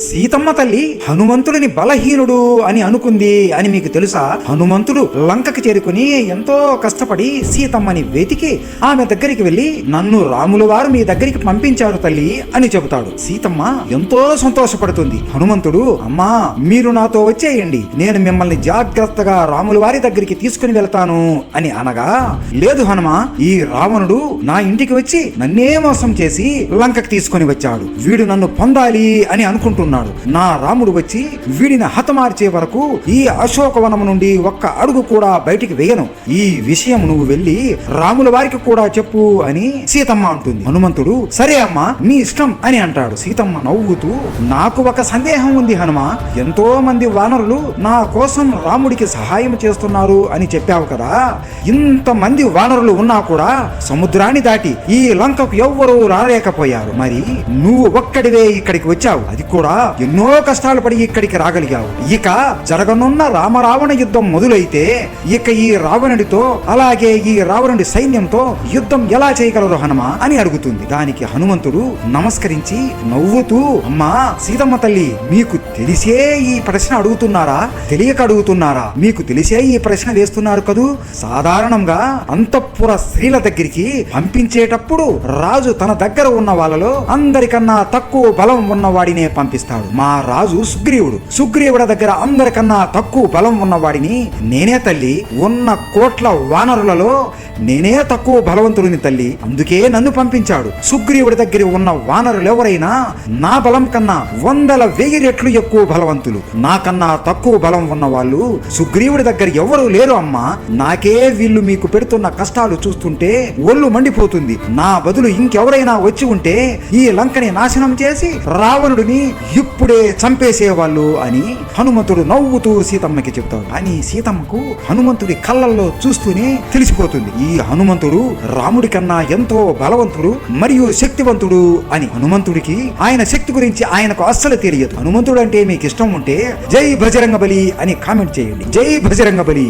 సీతమ్మ తల్లి హనుమంతుడిని బలహీనుడు అని అనుకుంది అని మీకు తెలుసా? హనుమంతుడు లంకకి చేరుకుని ఎంతో కష్టపడి సీతమ్మని వెతికి ఆమె దగ్గరికి వెళ్లి, నన్ను రాముల వారు మీ దగ్గరికి పంపించారు తల్లి అని చెబుతాడు. సీతమ్మ ఎంతో సంతోషపడుతుంది. హనుమంతుడు, అమ్మా మీరు నాతో వచ్చేయండి, నేను మిమ్మల్ని జాగ్రత్తగా రాముల వారి దగ్గరికి తీసుకుని వెళ్తాను అని అనగా, లేదు హనుమ, ఈ రావణుడు నా ఇంటికి వచ్చి నన్నే మోసం చేసి లంకకి తీసుకొని వచ్చాడు, వీడు నన్ను పొందాలి అని అనుకుంటున్నాడు. నా రాముడు వచ్చి వీడిని హతమార్చే వరకు ఈ అశోకవనం నుండి ఒక్క అడుగు కూడా బయటికి వేయను. ఈ విషయం నువ్వు వెళ్ళి రాముల వారికి కూడా చెప్పు అని సీతమ్మ అంటుంది. హనుమంతుడు, సరే అమ్మా మీ ఇష్టం అని అంటాడు. సీతమ్మ నవ్వుతూ, నాకు ఒక సందేహం ఉంది హనుమ, ఎంతో మంది వానరులు నా కోసం రాముడికి సహాయం చేస్తున్నారు అని చెప్పావు కదా, ఇంతమంది వానరులు ఉన్నా కూడా సముద్రాన్ని దాటి ఈ లంకకు ఎవ్వరూ రాలేకపోయారు, మరి నువ్వు ఒక్కడివే ఇక్కడికి వచ్చావు, అది కూడా ఎన్నో కష్టాలు పడి ఇక్కడికి రాగలిగావు. ఇక జరగనున్న రామరావణ యుద్ధం మొదలైతే ఇక ఈ రావణుడితో అలాగే ఈ రావణుడి సైన్యంతో యుద్ధం ఎలా చేయగలరు హనుమ అని అడుగుతుంది. దానికి హనుమంతుడు నమస్కరించి నవ్వుతూ, అమ్మా సీతమ్మ తల్లి, మీకు తెలిసే ఈ ప్రశ్న అడుగుతున్నారా, తెలియక అడుగుతున్నారా? మీకు తెలిసే ఈ ప్రశ్న వేస్తున్నారు కదూ. సాధారణంగా అంతఃపుర స్త్రీల దగ్గరికి పంపించేటప్పుడు రాజు తన దగ్గర ఉన్న వాళ్ళలో అందరికన్నా తక్కువ బలం ఉన్నవాడినే పంపిస్తాడు. మా రాజు సుగ్రీవుడి దగ్గర అందరికన్నా తక్కువ బలం ఉన్నవాడిని నేనే తల్లి, ఉన్న కోట్ల వానరులలో నేనే తక్కువ బలవంతుడిని తల్లి, అందుకే నన్ను పంపించాడు. సుగ్రీవుడి దగ్గర ఉన్న వానరులు ఎవరైనా నా బలం కన్నా 100,000 రెట్లు ఎక్కువ బలవంతులు. నాకన్నా తక్కువ బలం ఉన్న వాళ్ళు సుగ్రీవుడి దగ్గర ఎవరూ లేరు అమ్మా. నాకే వీళ్ళు మీకు పెడుతున్న కష్టాలు చూస్తుంటే ఒళ్ళు మండిపోతుంది. నా బదులు ఇంకెవరైనా వచ్చి ఉంటే ఈ లంకని నాశనం చేసి రావణుడిని ఇప్పుడే చంపేసేవాళ్ళు అని హనుమంతుడు నవ్వుతూ సీతమ్మకి చెప్తాడు. అని సీతమ్మకు హనుమంతుడి కళ్ళల్లో చూస్తూనే తెలిసిపోతుంది, ఈ హనుమంతుడు రాముడి కన్నా ఎంతో బలవంతుడు మరియు శక్తివంతుడు అని. హనుమంతుడికి ఆయన శక్తి గురించి ఆయనకు అస్సలు తెలియదు. హనుమంతుడు అంటే మీకు ఇష్టం ఉంటే జై బజరంగబలి అని కామెంట్ చేయండి. జై బజరంగబలి.